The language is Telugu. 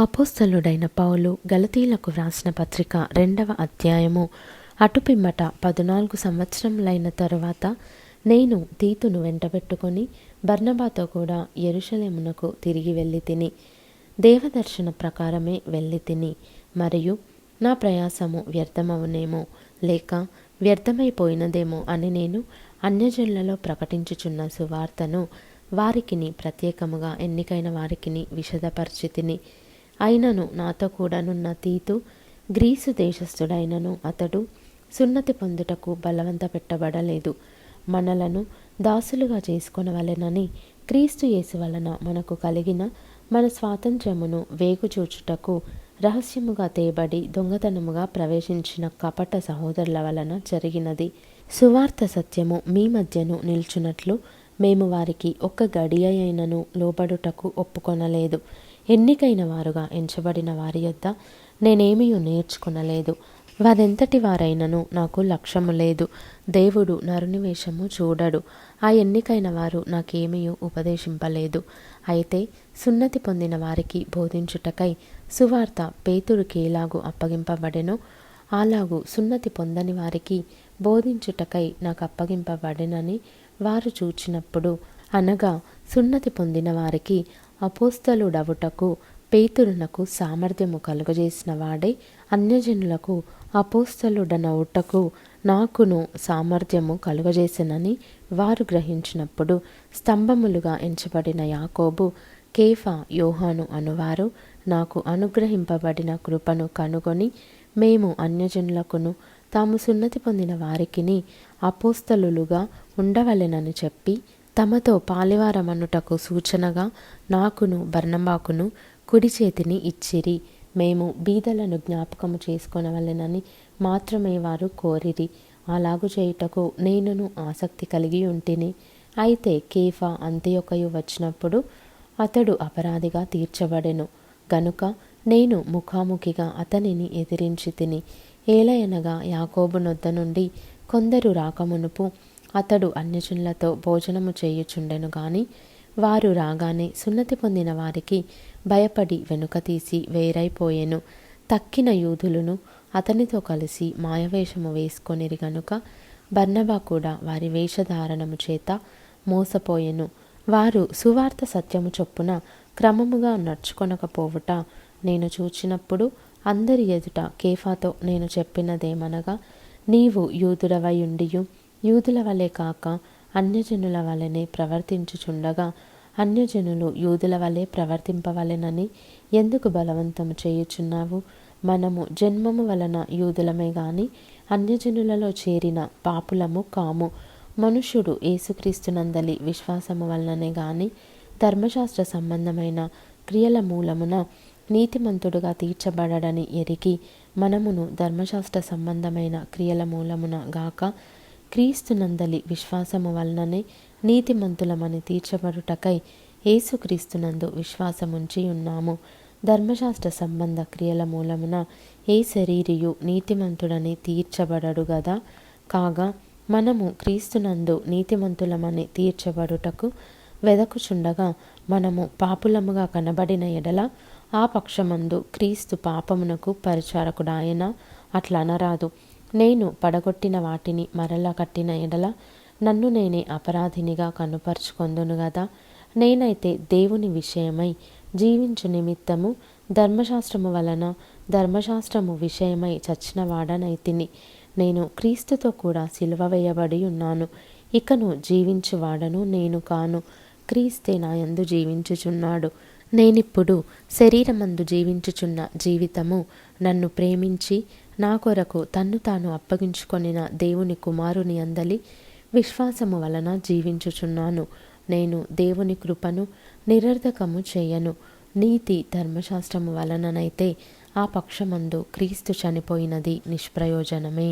అపోస్తలుడైన పౌలు గలతీలకు వ్రాసిన పత్రిక 2వ అధ్యాయము. అటుపిమ్మట 14 సంవత్సరములైన తరువాత నేను తీతును వెంటబెట్టుకొని బర్నబాతో కూడా యెరూషలేమునకు తిరిగి వెళ్ళి తిని, దేవదర్శన ప్రకారమే వెళ్ళి తిని, మరియు నా ప్రయాసము వ్యర్థమవునేమో లేక వ్యర్థమైపోయినదేమో అని నేను అన్యజనులలో ప్రకటించుచున్న సువార్తను వారికిని ప్రత్యేకముగా ఎన్నికైన వారికిని విశదపరచితిని. అయినను నాతో కూడానున్న తీతు గ్రీసు దేశస్థుడైనను అతడు సున్నతి పొందుటకు బలవంత పెట్టబడలేదు. మనలను దాసులుగా చేసుకొనవలెనని క్రీస్తు యేసు వలన మనకు కలిగిన మన స్వాతంత్ర్యమును వేగుచూచుటకు రహస్యముగా తేబడి దొంగతనముగా ప్రవేశించిన కపట సహోదరుల వలన జరిగినది. సువార్త సత్యము మీ మధ్యను నిల్చున్నట్లు మేము వారికి ఒక్క గడియ అయినను లోబడుటకు ఒప్పుకొనలేదు. ఎన్నికైన వారుగా ఎంచబడిన వారి యొద్ద నేనేమీ నేర్చుకొనలేదు. వారెంతటి వారైనను నాకు లక్ష్యము లేదు. దేవుడు నరుని వేషము చూడడు. ఆ ఎన్నికైన వారు నాకేమీ ఉపదేశింపలేదు. అయితే సున్నతి పొందిన వారికి బోధించుటకై సువార్త పేతురుకి ఎలాగూ అప్పగింపబడెనో అలాగూ సున్నతి పొందని వారికి బోధించుటకై నాకు అప్పగింపబడెనని వారు చూచినప్పుడు, అనగా సున్నతి పొందిన వారికి అపోస్తలుడవుటకు పేతురునకు సామర్థ్యము కలుగజేసిన వాడే అన్యజనులకు అపోస్తలుడనవుటకు నాకును సామర్థ్యము కలుగజేసినని వారు గ్రహించినప్పుడు, స్తంభములుగా ఎంచబడిన యాకోబు, కేఫా, యోహాను అనువారు నాకు అనుగ్రహింపబడిన కృపను కనుగొని, మేము అన్యజనులకును తాము సున్నతి పొందిన వారికిని అపోస్తలులుగా ఉండవలెనని చెప్పి తమతో పాలివారమనుటకు సూచనగా నాకును బర్నబాకును కుడి చేతిని ఇచ్చిరి. మేము బీదలను జ్ఞాపకము చేసుకొనవలెనని మాత్రమే వారు కోరిరి. అలాగు చేయుటకు నేనును ఆసక్తి కలిగి ఉంటిని. అయితే కేఫా అంతియొకయు వచ్చినప్పుడు అతడు అపరాధిగా తీర్చబడెను గనుక నేను ముఖాముఖిగా అతనిని ఎదిరించి తిని. ఏలయనగా యాకోబు నొద్ద నుండి కొందరు రాకమునుపు అతడు అన్యజనులతో భోజనము చేయుచుండెను గాని వారు రాగానే సున్నతి పొందిన వారికి భయపడి వెనుక తీసి వేరైపోయెను. తక్కిన యూదులను అతనితో కలిసి మాయవేషము వేసుకొనిరి గనుక బర్నబా కూడా వారి వేషధారణము చేత మోసపోయెను. వారు సువార్త సత్యము చొప్పున క్రమముగా నడుచుకొనకపోవుట నేను చూచినప్పుడు అందరి ఎదుట కేఫాతో నేను చెప్పినదేమనగా, నీవు యూదుడవై ఉండియు యూదుల వలె కాక అన్యజనుల వలెనే ప్రవర్తించుచుండగా అన్యజనులు యూదుల వలె ప్రవర్తింపవలెనని ఎందుకు బలవంతము చేయుచున్నావు? మనము జన్మము వలన యూదులమే గాని అన్యజనులలో చేరిన పాపులము కాము. మనుష్యుడు యేసుక్రీస్తునందలి విశ్వాసము వలననే గాని ధర్మశాస్త్ర సంబంధమైన క్రియల మూలమున నీతిమంతుడుగా తీర్చబడడని ఎరిగి మనమును ధర్మశాస్త్ర సంబంధమైన క్రియల మూలమున గాక క్రీస్తునందలి విశ్వాసము వలననే నీతిమంతులమని తీర్చబడుటకై యేసుక్రీస్తునందు విశ్వాసముంచి ఉన్నాము. ధర్మశాస్త్ర సంబంధ క్రియల మూలమున ఏ శరీరియు నీతిమంతుడని తీర్చబడడు గదా. కాగా మనము క్రీస్తునందు నీతిమంతులమని తీర్చబడుటకు వెదకుచుండగా మనము పాపులముగా కనబడిన ఎడల ఆ పక్షమందు క్రీస్తు పాపమునకు పరిచారకుడాయన అట్లా అనరాదు. నేను పడగొట్టిన వాటిని మరలా కట్టిన ఎడల నన్ను నేనే అపరాధినిగా కనుపరుచుకొందును గదా. నేనైతే దేవుని విషయమై జీవించు నిమిత్తము ధర్మశాస్త్రము వలన ధర్మశాస్త్రము విషయమై చచ్చిన వాడనైతిని. నేను క్రీస్తుతో కూడా సిలువ వేయబడి ఉన్నాను. ఇకను జీవించువాడను నేను కాను, క్రీస్తే నా యందు జీవించుచున్నాడు. నేనిప్పుడు శరీరమందు జీవించుచున్న జీవితము నన్ను ప్రేమించి నా కొరకు తన్ను తాను అప్పగించుకొనిన దేవుని కుమారుని అందలి విశ్వాసము వలన జీవించుచున్నాను. నేను దేవుని కృపను నిరర్ధకము చేయను. నీతి ధర్మశాస్త్రము వలననైతే ఆ పక్షమందు క్రీస్తు చనిపోయినది నిష్ప్రయోజనమే.